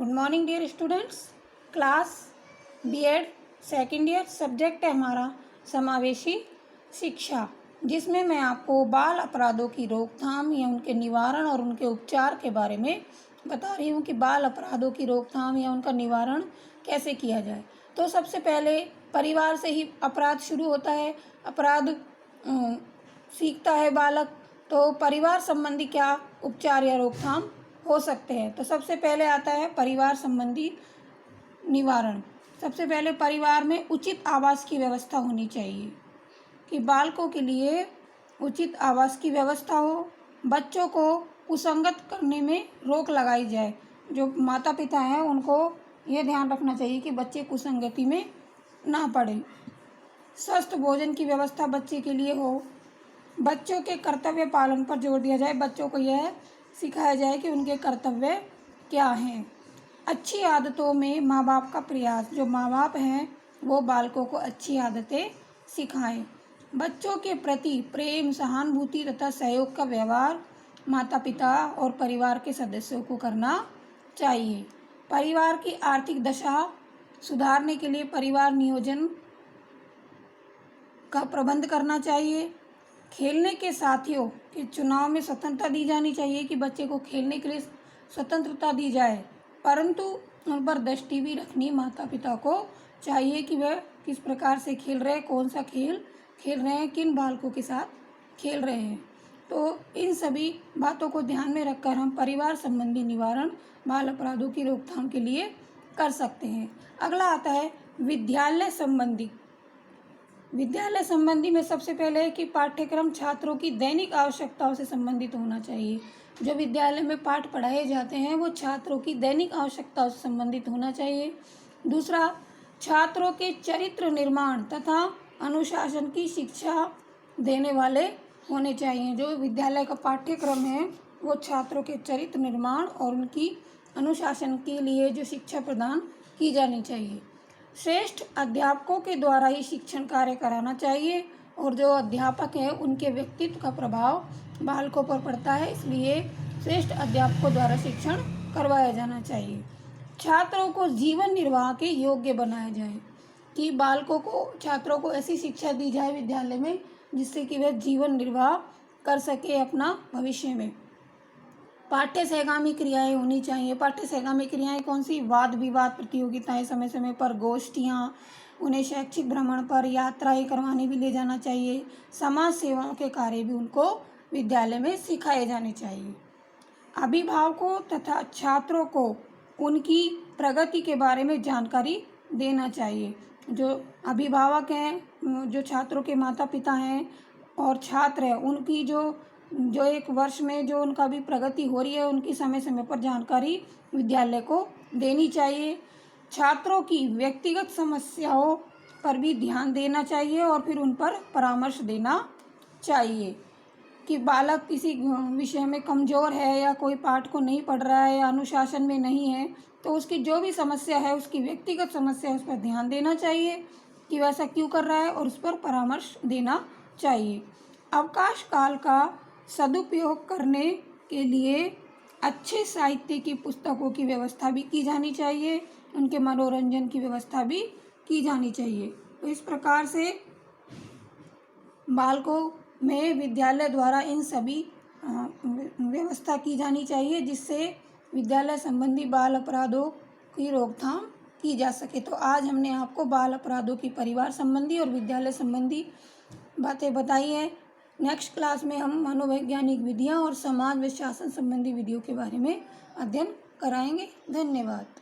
Good morning dear students. Class BEd second year subject है हमारा समावेशी शिक्षा, जिसमें मैं आपको बाल अपराधों की रोकथाम या उनके निवारण और उनके उपचार के बारे में बता रही हूँ कि बाल अपराधों की रोकथाम या उनका निवारण कैसे किया जाए। तो सबसे पहले परिवार से ही अपराध शुरू होता है, अपराध सीखता है बालक। तो परिवार संबंधी क्या उपचार या रोकथाम हो सकते हैं। तो सबसे पहले आता है परिवार संबंधी निवारण। सबसे पहले परिवार में उचित आवास की व्यवस्था होनी चाहिए कि बालकों के लिए उचित आवास की व्यवस्था हो। बच्चों को कुसंगत करने में रोक लगाई जाए। जो माता पिता हैं उनको ये ध्यान रखना चाहिए कि बच्चे कुसंगति में ना पड़े। स्वस्थ भोजन की व्यवस्था बच्चे के लिए हो। बच्चों के कर्तव्य पालन पर जोर दिया जाए। बच्चों को यह सिखाया जाए कि उनके कर्तव्य क्या हैं। अच्छी आदतों में माँ बाप का प्रयास। जो माँ बाप हैं वो बालकों को अच्छी आदतें सिखाएं। बच्चों के प्रति प्रेम, सहानुभूति तथा सहयोग का व्यवहार माता पिता और परिवार के सदस्यों को करना चाहिए। परिवार की आर्थिक दशा सुधारने के लिए परिवार नियोजन का प्रबंध करना चाहिए। खेलने के साथियों के चुनाव में स्वतंत्रता दी जानी चाहिए कि बच्चे को खेलने के लिए स्वतंत्रता दी जाए, परंतु उन पर दृष्टि भी रखनी माता पिता को चाहिए कि वह किस प्रकार से खेल रहे हैं, कौन सा खेल खेल रहे हैं, किन बालकों के साथ खेल रहे हैं। तो इन सभी बातों को ध्यान में रखकर हम परिवार संबंधी निवारण बाल अपराधों की रोकथाम के लिए कर सकते हैं। अगला आता है विद्यालय संबंधी। विद्यालय संबंधी में सबसे पहले है कि पाठ्यक्रम छात्रों की दैनिक आवश्यकताओं से संबंधित होना चाहिए। जो विद्यालय में पाठ पढ़ाए जाते हैं वो छात्रों की दैनिक आवश्यकताओं से संबंधित होना चाहिए। दूसरा, छात्रों के चरित्र निर्माण तथा अनुशासन की शिक्षा देने वाले होने चाहिए। जो विद्यालय का पाठ्यक्रम है वो छात्रों के चरित्र निर्माण और उनकी अनुशासन के लिए जो शिक्षा प्रदान की जानी चाहिए। श्रेष्ठ अध्यापकों के द्वारा ही शिक्षण कार्य कराना चाहिए और जो अध्यापक हैं उनके व्यक्तित्व का प्रभाव बालकों पर पड़ता है, इसलिए श्रेष्ठ अध्यापकों द्वारा शिक्षण करवाया जाना चाहिए। छात्रों को जीवन निर्वाह के योग्य बनाया जाए कि बालकों को, छात्रों को ऐसी शिक्षा दी जाए विद्यालय में जिससे कि वह जीवन निर्वाह कर सके अपना भविष्य में। पाठ्य सहगामी क्रियाएं होनी चाहिए। पाठ्य सहगामी क्रियाएं कौन सी? वाद विवाद प्रतियोगिताएं, समय समय पर गोष्ठियाँ, उन्हें शैक्षिक भ्रमण पर यात्राएं करवाने भी ले जाना चाहिए। समाज सेवाओं के कार्य भी उनको विद्यालय में सिखाए जाने चाहिए। अभिभावकों तथा छात्रों को उनकी प्रगति के बारे में जानकारी देना चाहिए। जो अभिभावक हैं, जो छात्रों के माता पिता हैं और छात्र हैं, उनकी जो एक वर्ष में जो उनका भी प्रगति हो रही है उनकी समय समय पर जानकारी विद्यालय को देनी चाहिए। छात्रों की व्यक्तिगत समस्याओं पर भी ध्यान देना चाहिए और फिर उन पर परामर्श देना चाहिए कि बालक किसी विषय में कमज़ोर है या कोई पाठ को नहीं पढ़ रहा है या अनुशासन में नहीं है, तो उसकी जो भी समस्या है, उसकी व्यक्तिगत समस्या है, उस पर ध्यान देना चाहिए कि वह ऐसा क्यों कर रहा है और उस पर परामर्श देना चाहिए। अवकाश काल का सदुपयोग करने के लिए अच्छे साहित्य की पुस्तकों की व्यवस्था भी की जानी चाहिए। उनके मनोरंजन की व्यवस्था भी की जानी चाहिए। तो इस प्रकार से बालकों में विद्यालय द्वारा इन सभी व्यवस्था की जानी चाहिए जिससे विद्यालय संबंधी बाल अपराधों की रोकथाम की जा सके। तो आज हमने आपको बाल अपराधों की परिवार संबंधी और विद्यालय संबंधी बातें बताई हैं। नेक्स्ट क्लास में हम मनोवैज्ञानिक विधियाँ और समाज व शासन संबंधी विधियों के बारे में अध्ययन कराएंगे। धन्यवाद।